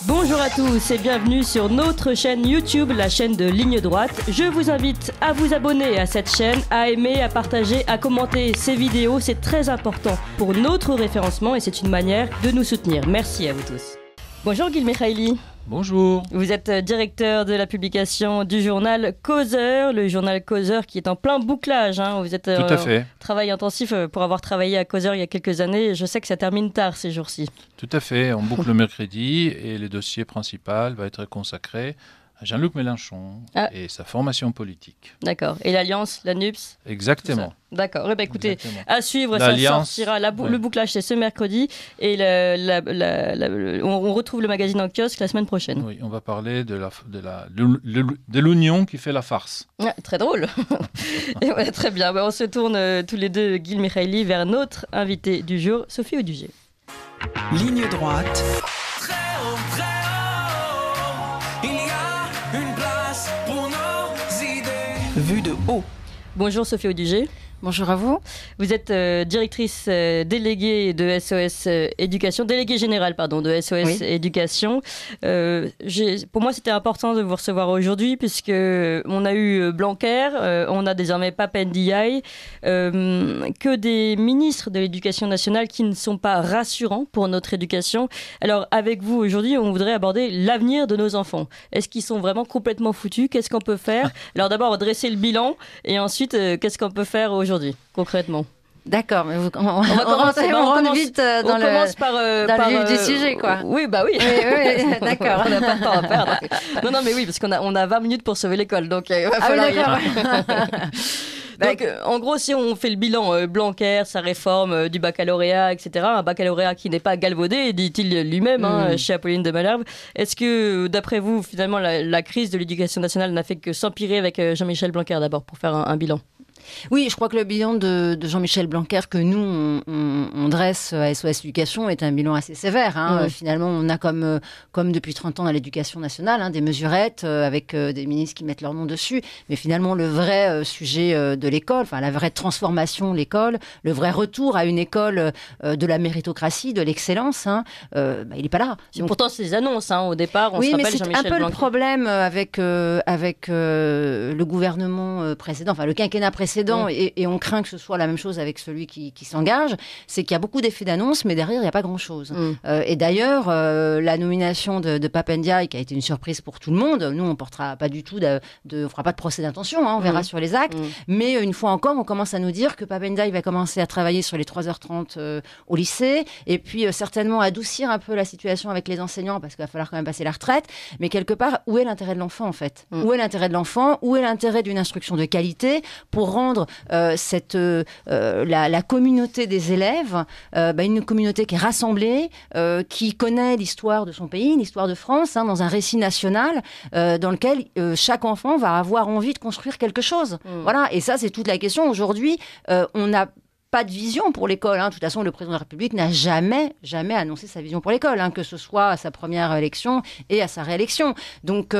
Bonjour à tous et bienvenue sur notre chaîne YouTube, la chaîne de Ligne Droite. Je vous invite à vous abonner à cette chaîne, à aimer, à partager, à commenter ces vidéos. C'est très important pour notre référencement et c'est une manière de nous soutenir. Merci à vous tous. Bonjour Gil Mikhaïli. Bonjour. Vous êtes directeur de la publication du journal Causeur, le journal Causeur qui est en plein bouclage. Vous êtes Tout à fait. Travail intensif pour avoir travaillé à Causeur il y a quelques années. Je sais que ça termine tard ces jours-ci. Tout à fait. On boucle le mercredi et le dossier principal va être consacré à Jean-Luc Mélenchon et sa formation politique. D'accord. Et l'Alliance, la NUPS? Exactement. D'accord. Écoutez, Exactement. à suivre, ça sortira. Le bouclage, c'est ce mercredi. Et on retrouve le magazine en kiosque la semaine prochaine. Oui, on va parler de l'union qui fait la farce. Très drôle. Et très bien. On se tourne tous les deux, Gil Mikhaïli, vers notre invité du jour, Sophie Audugé. Ligne droite. Vue de haut. Bonjour Sophie Audugé. Bonjour à vous. Vous êtes directrice déléguée de SOS Éducation, déléguée générale de SOS Éducation. Pour moi, c'était important de vous recevoir aujourd'hui puisque on a eu Blanquer, on a désormais Pape Ndiaye, que des ministres de l'Éducation nationale qui ne sont pas rassurants pour notre éducation. Alors, avec vous aujourd'hui, on voudrait aborder l'avenir de nos enfants. Est-ce qu'ils sont vraiment complètement foutus? Qu'est-ce qu'on peut faire? Alors d'abord, dresser le bilan et ensuite, qu'est-ce qu'on peut faire aujourd'hui, concrètement? D'accord, mais on rentre vite dans le vif du sujet, quoi. Oui, oui, d'accord. On n'a pas de temps à perdre. Non, mais oui, parce qu'on a 20 minutes pour sauver l'école, donc il va falloir y aller. Donc, en gros, si on fait le bilan Blanquer, sa réforme du baccalauréat, etc., un baccalauréat qui n'est pas galvaudé, dit-il lui-même, chez Apolline de Malherbe, est-ce que, d'après vous, finalement, la crise de l'éducation nationale n'a fait que s'empirer avec Jean-Michel Blanquer, d'abord, pour faire un bilan? Oui, je crois que le bilan de Jean-Michel Blanquer que nous, on dresse à SOS Éducation est un bilan assez sévère. Finalement, on a comme depuis 30 ans dans l'éducation nationale, des mesurettes avec des ministres qui mettent leur nom dessus. Mais finalement, le vrai sujet de l'école, la vraie transformation de l'école, le vrai retour à une école de la méritocratie, de l'excellence, il n'est pas là. Donc, pourtant, c'est des annonces. Au départ, on se rappelle Jean-Michel Blanquer. Oui, mais c'est un peu le problème avec le gouvernement précédent, le quinquennat précédent. Et on craint que ce soit la même chose avec celui qui s'engage, c'est qu'il y a beaucoup d'effets d'annonce, mais derrière, il n'y a pas grand-chose. Et d'ailleurs, la nomination de Pape Ndiaye, qui a été une surprise pour tout le monde, nous, on ne portera pas du tout on fera pas de procès d'intention, on verra sur les actes, mais une fois encore, on commence à nous dire que Pape Ndiaye va commencer à travailler sur les 3h30 au lycée, et puis certainement adoucir un peu la situation avec les enseignants, parce qu'il va falloir quand même passer la retraite, mais quelque part, où est l'intérêt de l'enfant, en fait? Où est l'intérêt de l'enfant? Où est l'intérêt d'une instruction de qualité pour rendre la communauté des élèves, une communauté qui est rassemblée, qui connaît l'histoire de son pays, l'histoire de France, dans un récit national dans lequel chaque enfant va avoir envie de construire quelque chose. Voilà, et ça, c'est toute la question. Aujourd'hui, on n'a pas de vision pour l'école. De toute façon, le président de la République n'a jamais annoncé sa vision pour l'école, que ce soit à sa première élection et à sa réélection. Donc,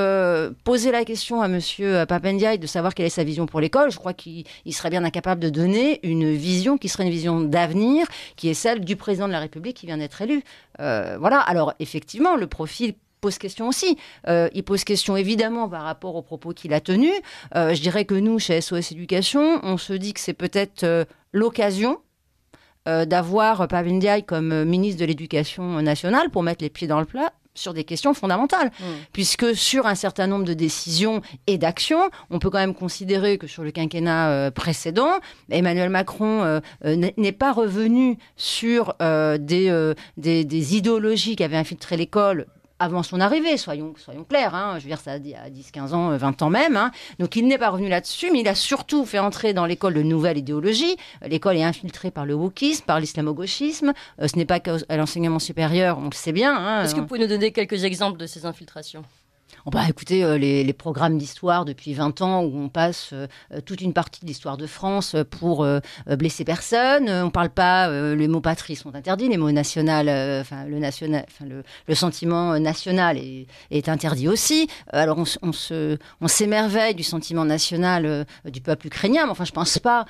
poser la question à monsieur Pape Ndiaye de savoir quelle est sa vision pour l'école, je crois qu'il serait bien incapable de donner une vision qui serait une vision d'avenir, qui est celle du président de la République qui vient d'être élu. Voilà. Alors, effectivement, le profil pose question aussi. Il pose question évidemment par rapport aux propos qu'il a tenus. Je dirais que nous, chez SOS Éducation, on se dit que c'est peut-être l'occasion d'avoir Pape Ndiaye comme ministre de l'Éducation nationale pour mettre les pieds dans le plat sur des questions fondamentales. Puisque sur un certain nombre de décisions et d'actions, on peut quand même considérer que sur le quinquennat précédent, Emmanuel Macron n'est pas revenu sur des idéologies qui avaient infiltré l'école avant son arrivée, soyons clairs, je veux dire, ça a 10, 15 ans, 20 ans même, donc il n'est pas revenu là-dessus, mais il a surtout fait entrer dans l'école de nouvelles idéologies. L'école est infiltrée par le wokisme, par l'islamo-gauchisme, ce n'est pas qu'à l'enseignement supérieur, on le sait bien. Est-ce que vous pouvez nous donner quelques exemples de ces infiltrations ? Écoutez, les programmes d'histoire depuis 20 ans où on passe toute une partie de l'histoire de France pour blesser personne. On ne parle pas, les mots patrie sont interdits, les mots national, le sentiment national est interdit aussi. Alors on s'émerveille du sentiment national du peuple ukrainien, mais enfin je ne pense pas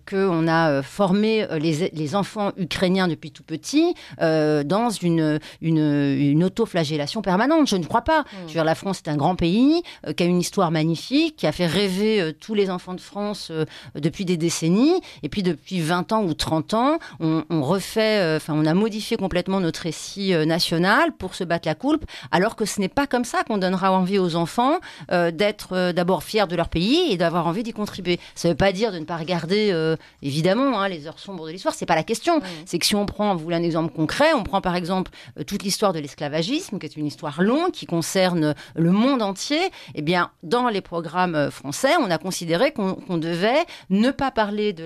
qu'on a formé les enfants ukrainiens depuis tout petit dans une auto-flagellation permanente. Je ne crois pas. Je veux dire, la France est un grand pays qui a une histoire magnifique, qui a fait rêver tous les enfants de France depuis des décennies. Et puis depuis 20 ans ou 30 ans, on a modifié complètement notre récit national pour se battre la coulpe, alors que ce n'est pas comme ça qu'on donnera envie aux enfants d'être d'abord fiers de leur pays et d'avoir envie d'y contribuer. Ça ne veut pas dire de ne pas regarder, évidemment, les heures sombres de l'histoire. C'est pas la question. C'est que si on prend, vous voulez un exemple concret, on prend par exemple toute l'histoire de l'esclavagisme, qui est une histoire longue, qui concerne le monde entier, eh bien, dans les programmes français, on a considéré qu'on devait ne pas parler de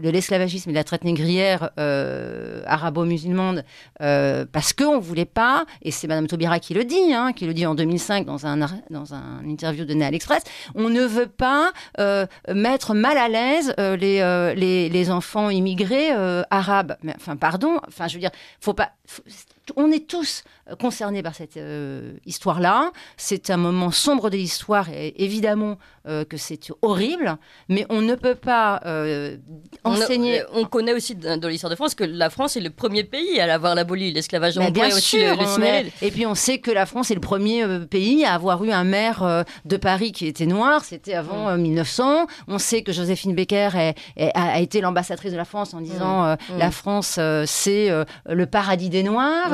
l'esclavagisme et de la traite négrière arabo-musulmane parce qu'on ne voulait pas, et c'est Madame Taubira qui le dit en 2005 dans un interview donné à l'Express, on ne veut pas mettre mal à l'aise les enfants immigrés arabes. Mais, je veux dire, on est tous concernés par cette histoire-là. C'est un moment sombre de l'histoire et évidemment que c'est horrible, mais on ne peut pas enseigner... On connaît aussi dans l'histoire de France que la France est le premier pays à avoir aboli l'esclavage. Bien sûr, et puis on sait que la France est le premier pays à avoir eu un maire de Paris qui était noir, c'était avant 1900. On sait que Joséphine Baker a été l'ambassadrice de la France en disant la France c'est le paradis des Noirs.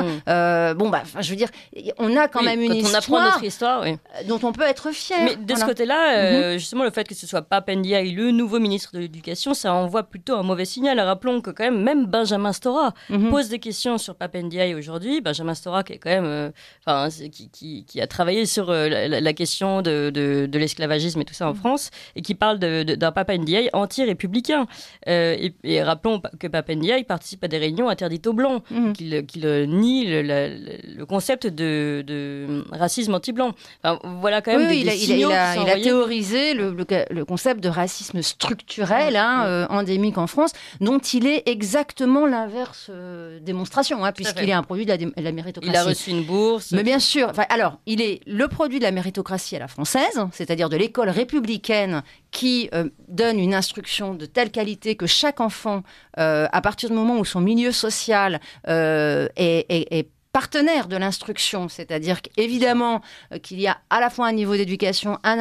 Je veux dire, on a quand même une histoire, dont on peut être fier. Mais de ce côté-là, justement, le fait que ce soit Pap Ndiaye, le nouveau ministre de l'Éducation, ça envoie plutôt un mauvais signal. Rappelons que quand même Benjamin Stora pose des questions sur Pap Ndiaye aujourd'hui. Benjamin Stora qui est quand même, qui a travaillé sur la question de l'esclavagisme et tout ça en France, et qui parle d'un Pap Ndiaye anti-républicain. Et rappelons que Pap Ndiaye participe à des réunions interdites aux Blancs, qu'il nie le concept de racisme anti-blanc. Voilà quand même des signaux il a théorisé le concept de racisme structurel endémique en France, dont il est exactement l'inverse démonstration, puisqu'il est un produit de la méritocratie. Il a reçu une bourse. Mais bien sûr, il est le produit de la méritocratie à la française, c'est-à-dire de l'école républicaine qui donne une instruction de telle qualité que chaque enfant, à partir du moment où son milieu social est partenaire de l'instruction, c'est-à-dire qu'évidemment qu'il y a à la fois un niveau d'éducation, à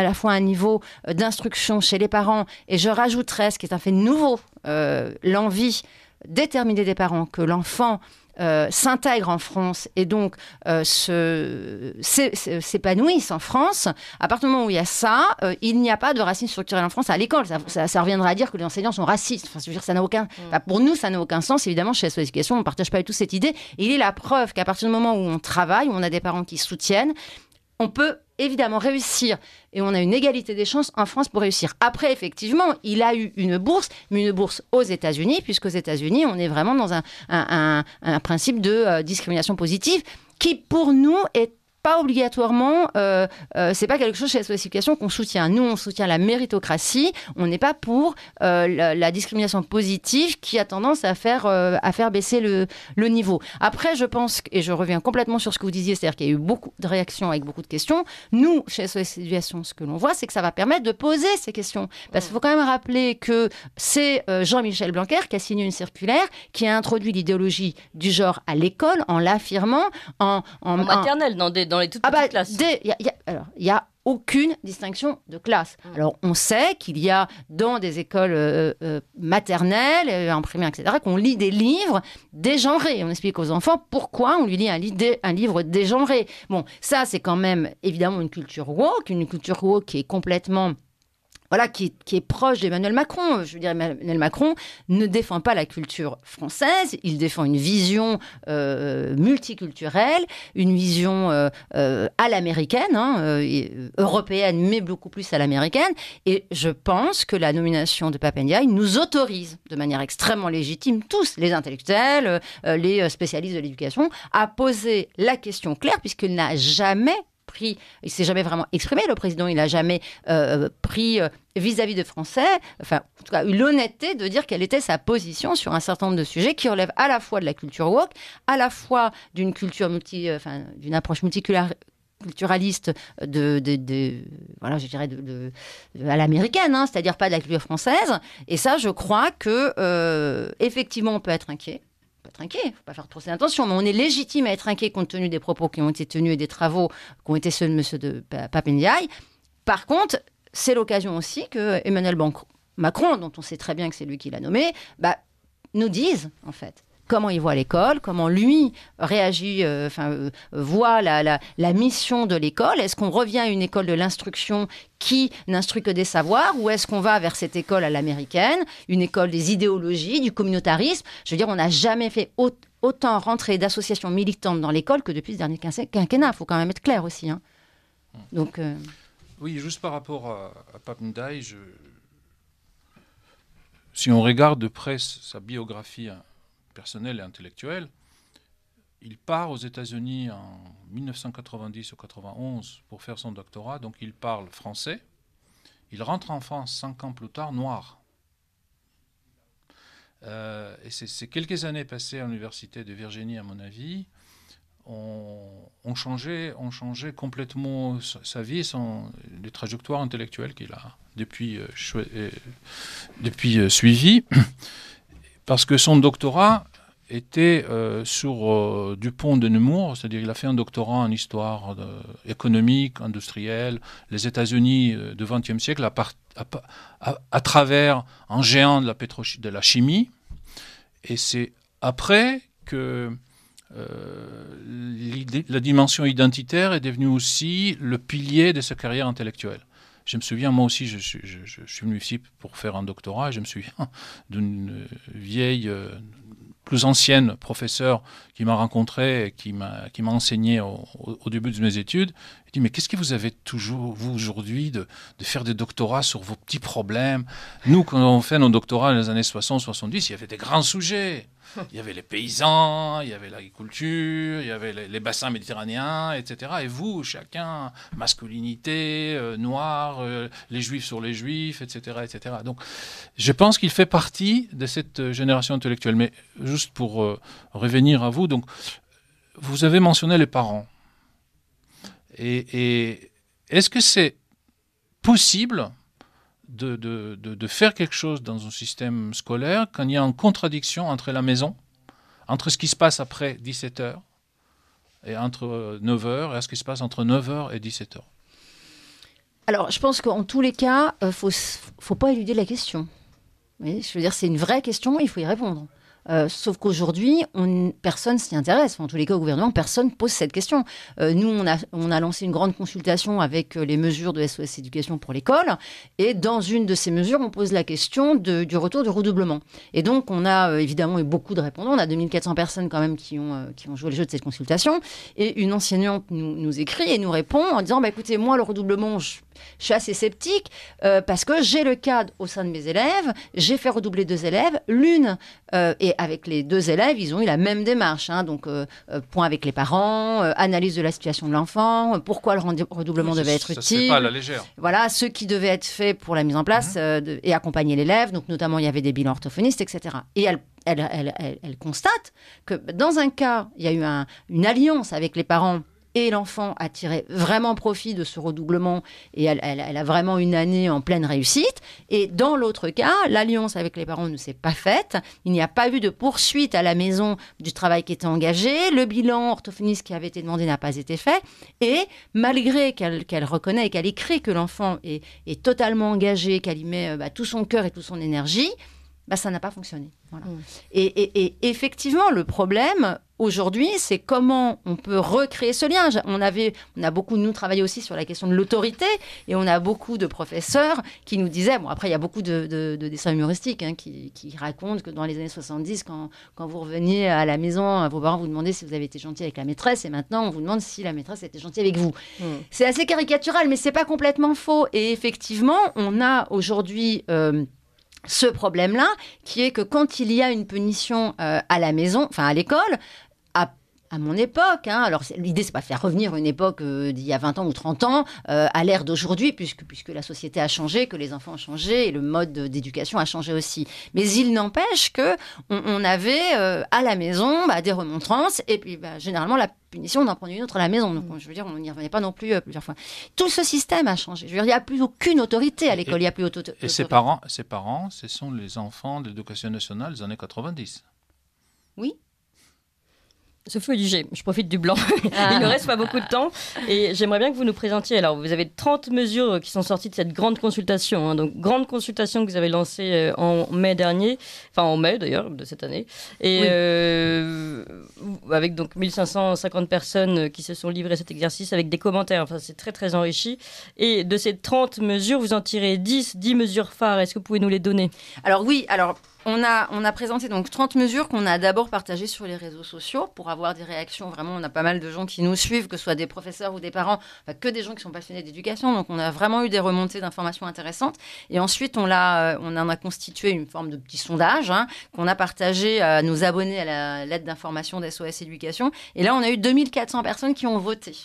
la fois un niveau d'instruction chez les parents, et je rajouterais, ce qui est un fait nouveau, l'envie déterminée des parents que l'enfant s'intègrent en France et donc s'épanouissent en France. À partir du moment où il y a ça, il n'y a pas de racisme structurel en France à l'école. Ça reviendra à dire que les enseignants sont racistes. Enfin, je veux dire, ça n'a aucun... pour nous, ça n'a aucun sens. Évidemment, chez SOS Éducation, on ne partage pas du tout cette idée. Et il est la preuve qu'à partir du moment où on travaille, où on a des parents qui soutiennent, on peut évidemment réussir, et on a une égalité des chances en France pour réussir. Après, effectivement, il a eu une bourse, mais une bourse aux États-Unis, puisqu'aux États-Unis, on est vraiment dans un principe de discrimination positive qui, pour nous, est pas obligatoirement, c'est pas quelque chose chez SOS Éducation qu'on soutient. Nous, on soutient la méritocratie. On n'est pas pour la discrimination positive qui a tendance à faire baisser le niveau. Après, je pense, et je reviens complètement sur ce que vous disiez, c'est-à-dire qu'il y a eu beaucoup de réactions avec beaucoup de questions. Nous, chez SOS Éducation, ce que l'on voit, c'est que ça va permettre de poser ces questions. Parce qu'il faut quand même rappeler que c'est Jean-Michel Blanquer qui a signé une circulaire qui a introduit l'idéologie du genre à l'école en l'affirmant en maternelle, dans les toutes petites classes. Il y a aucune distinction de classe. Alors, on sait qu'il y a dans des écoles maternelles, en primaire, etc., qu'on lit des livres dégenrés. On explique aux enfants pourquoi on lui lit un livre dégenré. Bon, ça, c'est quand même, évidemment, une culture woke qui est complètement qui est proche d'Emmanuel Macron. Je veux dire, Emmanuel Macron ne défend pas la culture française, il défend une vision multiculturelle, une vision à l'américaine, européenne, mais beaucoup plus à l'américaine. Et je pense que la nomination de Pape Ndiaye nous autorise, de manière extrêmement légitime, tous les intellectuels, les spécialistes de l'éducation, à poser la question claire, puisqu'il n'a jamais il s'est jamais vraiment exprimé, le président, il n'a jamais pris vis-à-vis de Français, enfin, en tout cas, eu l'honnêteté de dire quelle était sa position sur un certain nombre de sujets qui relèvent à la fois de la culture woke, à la fois d'une culture d'une approche multiculturaliste voilà, je dirais à l'américaine, c'est-à-dire pas de la culture française. Et ça, je crois que effectivement, on peut être inquiet. Il ne faut pas faire trop ses intentions, mais on est légitime à être inquiet compte tenu des propos qui ont été tenus et des travaux qui ont été ceux de Pape Ndiaye. Par contre, c'est l'occasion aussi que Emmanuel Macron, dont on sait très bien que c'est lui qui l'a nommé, nous dise, en fait, comment il voit l'école, comment lui réagit, voit la mission de l'école. Est-ce qu'on revient à une école de l'instruction qui n'instruit que des savoirs, ou est-ce qu'on va vers cette école à l'américaine, une école des idéologies, du communautarisme? Je veux dire, on n'a jamais fait autant rentrer d'associations militantes dans l'école que depuis ce dernier quinquennat. Il faut quand même être clair aussi. Donc, oui, juste par rapport à Pape Ndiaye, si on regarde de près sa biographie personnel et intellectuel, il part aux États-Unis en 1990 ou 91 pour faire son doctorat, donc il parle français. Il rentre en France 5 ans plus tard, noir. Et ces quelques années passées à l'université de Virginie, à mon avis, ont changé complètement sa vie et les trajectoires intellectuelles qu'il a depuis suivies. Parce que son doctorat était sur Dupont de Nemours, c'est-à-dire il a fait un doctorat en histoire économique, industrielle, les États-Unis du XXe siècle, à travers un géant de la chimie. Et c'est après que la dimension identitaire est devenue aussi le pilier de sa carrière intellectuelle. Je me souviens, moi aussi, je suis venu ici pour faire un doctorat, et je me souviens d'une vieille, plus ancienne professeure qui m'a rencontré et qui m'a enseigné au début de mes études. Elle dit, mais qu'est-ce que vous avez toujours, vous, aujourd'hui, de faire des doctorats sur vos petits problèmes? Nous, quand on fait nos doctorats dans les années 60-70, il y avait des grands sujets. Il y avait les paysans, il y avait l'agriculture, il y avait les bassins méditerranéens, etc. Et vous, chacun, masculinité, noir, les juifs sur les juifs, etc., etc. Donc, je pense qu'il fait partie de cette génération intellectuelle. Mais juste pour revenir à vous, donc, vous avez mentionné les parents. Et est-ce que c'est possible de faire quelque chose dans un système scolaire quand il y a une contradiction entre la maison, entre ce qui se passe après 17h et entre 9h, et ce qui se passe entre 9h et 17h? Alors, je pense qu'en tous les cas, faut pas éluder la question. Oui, je veux dire, c'est une vraie question, il faut y répondre. Sauf qu'aujourd'hui, personne s'y intéresse. Enfin, en tous les cas, au gouvernement, personne pose cette question. Nous, on a lancé une grande consultation avec les mesures de SOS Éducation pour l'école. Et dans une de ces mesures, on pose la question du retour du redoublement. Et donc, on a évidemment eu beaucoup de répondants. On a 2400 personnes quand même qui ont joué le jeu de cette consultation. Et une enseignante nous écrit et nous répond en disant, écoutez, moi, le redoublement, je suis assez sceptique parce que j'ai le cas au sein de mes élèves. J'ai fait redoubler 2 élèves. L'une... et avec les 2 élèves, ils ont eu la même démarche. Donc, point avec les parents, analyse de la situation de l'enfant, pourquoi le redoublement devait être utile. Ça se fait pas à la légère. Voilà, ce qui devait être fait pour la mise en place et accompagner l'élève. Donc, notamment, il y avait des bilans orthophonistes, etc. Et elle constate que dans un cas, il y a eu une alliance avec les parents et l'enfant a tiré vraiment profit de ce redoublement et elle a vraiment une année en pleine réussite. Et dans l'autre cas, l'alliance avec les parents ne s'est pas faite. Il n'y a pas eu de poursuite à la maison du travail qui était engagé. Le bilan orthophoniste qui avait été demandé n'a pas été fait. Et malgré qu'elle reconnaît et qu'elle écrit que l'enfant est totalement engagé, qu'elle y met tout son cœur et toute son énergie, ça n'a pas fonctionné. Voilà. Et effectivement, le problème, aujourd'hui, c'est comment on peut recréer ce lien. On a beaucoup, nous, travaillé aussi sur la question de l'autorité, et on a beaucoup de professeurs qui nous disaient, bon, après, il y a beaucoup de dessins humoristiques qui racontent que dans les années 70, quand vous reveniez à la maison, vos parents vous demandaient si vous avez été gentil avec la maîtresse, et maintenant, on vous demande si la maîtresse était gentille avec vous. C'est assez caricatural, mais c'est pas complètement faux. Et effectivement, on a aujourd'hui ce problème-là, qui est que quand il y a une punition à la maison, enfin à l'école, à mon époque, alors l'idée c'est pas de faire revenir une époque d'il y a 20 ans ou 30 ans à l'ère d'aujourd'hui, puisque la société a changé, que les enfants ont changé et le mode d'éducation a changé aussi. Mais il n'empêche que on avait à la maison des remontrances, et puis généralement la punition, on en prenait une autre à la maison. Donc, je veux dire, on n'y revenait pas non plus plusieurs fois. Tout ce système a changé. Je veux dire, il n'y a plus aucune autorité à l'école. Il n'y a plus autorité. Et ses parents, ce sont les enfants de l'éducation nationale des années 90. Oui. Sophie Audugé, je profite du blanc. Il ne reste pas beaucoup de temps. Et j'aimerais bien que vous nous présentiez. Alors, vous avez 30 mesures qui sont sorties de cette grande consultation. Donc, grande consultation que vous avez lancée en mai dernier. Enfin, en mai d'ailleurs, de cette année. Et avec donc 1550 personnes qui se sont livrées à cet exercice avec des commentaires. Enfin, c'est très, très enrichi. Et de ces 30 mesures, vous en tirez 10 mesures phares. Est-ce que vous pouvez nous les donner ? Alors, oui. Alors, on a présenté donc 30 mesures qu'on a d'abord partagées sur les réseaux sociaux pour avoir des réactions. Vraiment, on a pas mal de gens qui nous suivent, que ce soit des professeurs ou des parents, que des gens qui sont passionnés d'éducation. Donc, on a vraiment eu des remontées d'informations intéressantes. Et ensuite, on en a constitué une forme de petit sondage qu'on a partagé à nos abonnés à la lettre d'information d'SOS Éducation. Et là, on a eu 2400 personnes qui ont voté.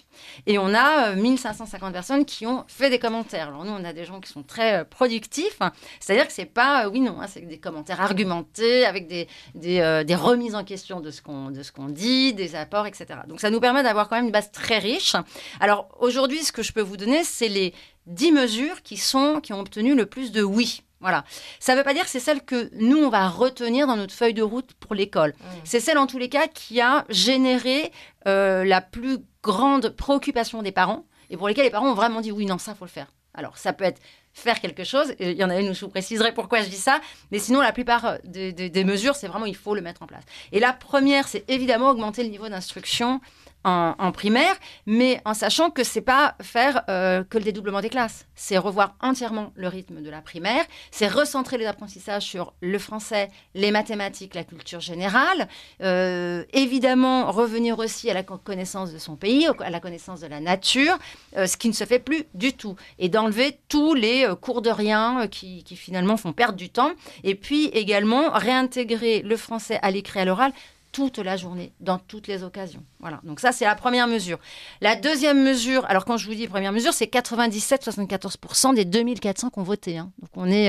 Et on a 1550 personnes qui ont fait des commentaires. Alors, nous, on a des gens qui sont très productifs. C'est-à-dire que c'est pas oui, non, c'est des commentaires argumentés, avec des remises en question de ce qu'on dit, des apports, etc. Donc, ça nous permet d'avoir quand même une base très riche. Alors, aujourd'hui, ce que je peux vous donner, c'est les 10 mesures qui ont obtenu le plus de oui. Voilà. Ça ne veut pas dire que c'est celle que nous, on va retenir dans notre feuille de route pour l'école. C'est celle, en tous les cas, qui a généré la plus grande préoccupation des parents, et pour lesquels les parents ont vraiment dit oui, non, ça, il faut le faire. Alors, ça peut être faire quelque chose. Il y en a une où je vous préciserai pourquoi je dis ça. Mais sinon, la plupart des mesures, c'est vraiment, il faut le mettre en place. Et la première, c'est évidemment augmenter le niveau d'instruction en primaire, mais en sachant que c'est pas faire que le dédoublement des classes. C'est revoir entièrement le rythme de la primaire. C'est recentrer les apprentissages sur le français, les mathématiques, la culture générale. Évidemment, revenir aussi à la connaissance de son pays, à la connaissance de la nature, ce qui ne se fait plus du tout. Et d'enlever tous les cours de rien qui finalement font perdre du temps. Et puis également, réintégrer le français à l'écrit et à l'oral toute la journée, dans toutes les occasions. Voilà. Donc ça, c'est la première mesure. La deuxième mesure, alors quand je vous dis première mesure, c'est 97-74% des 2400 qui ont voté. Donc on est,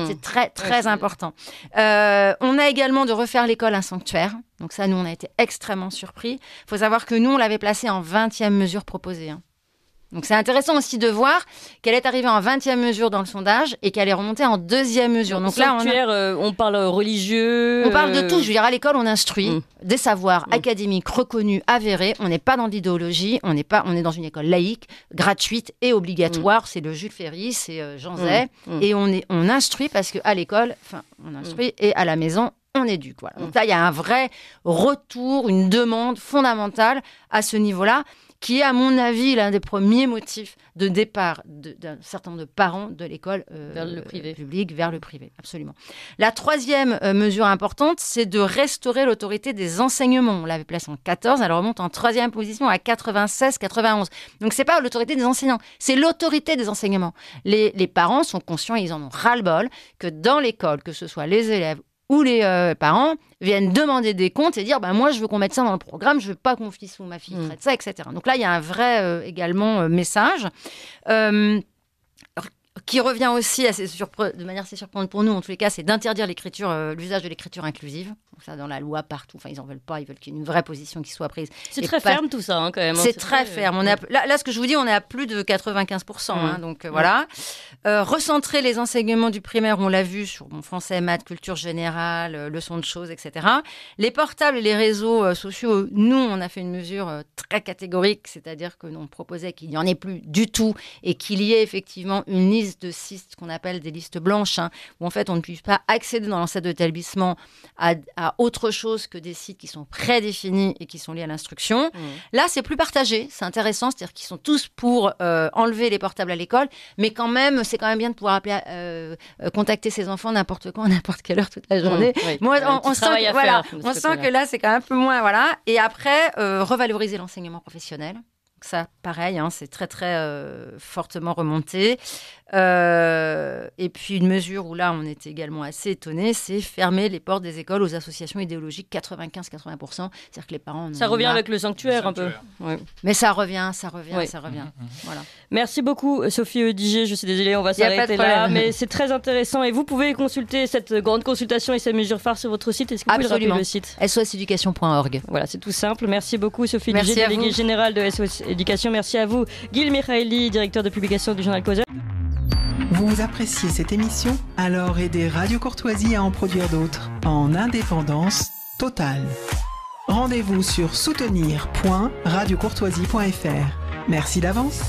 c'est très, très important. On a également de refaire l'école un sanctuaire. Donc ça, nous, on a été extrêmement surpris. Il faut savoir que nous, on l'avait placée en 20e mesure proposée. Donc, c'est intéressant aussi de voir qu'elle est arrivée en 20e mesure dans le sondage et qu'elle est remontée en 2e mesure. Donc là, on parle religieux. On parle de tout. Je veux dire, à l'école, on instruit des savoirs académiques reconnus, avérés. On n'est pas dans l'idéologie. On est dans une école laïque, gratuite et obligatoire. C'est le Jules Ferry, c'est Jean Zay. Et on instruit parce qu'à l'école, on instruit et à la maison, on éduque. Voilà. Donc là, il y a un vrai retour, une demande fondamentale à ce niveau-là, qui est, à mon avis, l'un des premiers motifs de départ d'un certain nombre de parents de l'école vers le privé. Publique vers le privé. Absolument. La troisième mesure importante, c'est de restaurer l'autorité des enseignements. On l'avait placée en 14, elle remonte en troisième position à 96-91. Donc, ce n'est pas l'autorité des enseignants, c'est l'autorité des enseignements. Les parents sont conscients, ils en ont ras-le-bol, que dans l'école, que ce soit les élèves où les parents viennent demander des comptes et dire moi je veux qu'on mette ça dans le programme, je veux pas que mon fils ou ma fille traite ça, etc. Donc là il y a un vrai également message qui revient aussi de manière assez surprenante pour nous, en tous les cas, c'est d'interdire l'usage de l'écriture inclusive. Donc ça, dans la loi, partout. Enfin, ils n'en veulent pas. Ils veulent qu'il y ait une vraie position qui soit prise. C'est très ferme, tout ça, quand même. C'est très ferme. Là, ce que je vous dis, on est à plus de 95%. Donc, voilà. Recentrer les enseignements du primaire, on l'a vu sur français, maths, culture générale, leçons de choses, etc. Les portables et les réseaux sociaux, nous, on a fait une mesure très catégorique, c'est-à-dire que on proposait qu'il n'y en ait plus du tout et qu'il y ait effectivement une liste de 6, ce qu'on appelle des listes blanches, où en fait, on ne puisse pas accéder dans l'enceinte de l'établissement à à autre chose que des sites qui sont prédéfinis et qui sont liés à l'instruction. Là, c'est plus partagé, c'est intéressant, c'est-à-dire qu'ils sont tous pour enlever les portables à l'école, mais quand même, c'est quand même bien de pouvoir appeler, contacter ses enfants n'importe quand, à n'importe quelle heure, toute la journée. Oui. Moi, on sent que là, c'est quand même un peu moins, voilà. Et après, revaloriser l'enseignement professionnel. Ça, pareil, c'est très, très fortement remonté. Et puis, une mesure où là, on était également assez étonnés, c'est fermer les portes des écoles aux associations idéologiques, 95-80%. C'est-à-dire que les parents... Ça revient avec le sanctuaire, un peu. Ouais. Mais ça revient. Voilà. Merci beaucoup, Sophie Odiger. Je suis désolée, on va s'arrêter là. Mais c'est très intéressant. Et vous pouvez consulter cette grande consultation et ces mesures phares sur votre site. Est-ce que vous pouvez rappeler le site ? soseducation.org. Voilà, c'est tout simple. Merci beaucoup, Sophie Odiger, déléguée générale de SOS Éducation. Merci à vous, Gil Mikhaeli, directeur de publication du journal Causeur. Vous appréciez cette émission ? Alors aidez Radio Courtoisie à en produire d'autres en indépendance totale. Rendez-vous sur soutenir.radiocourtoisie.fr. Merci d'avance.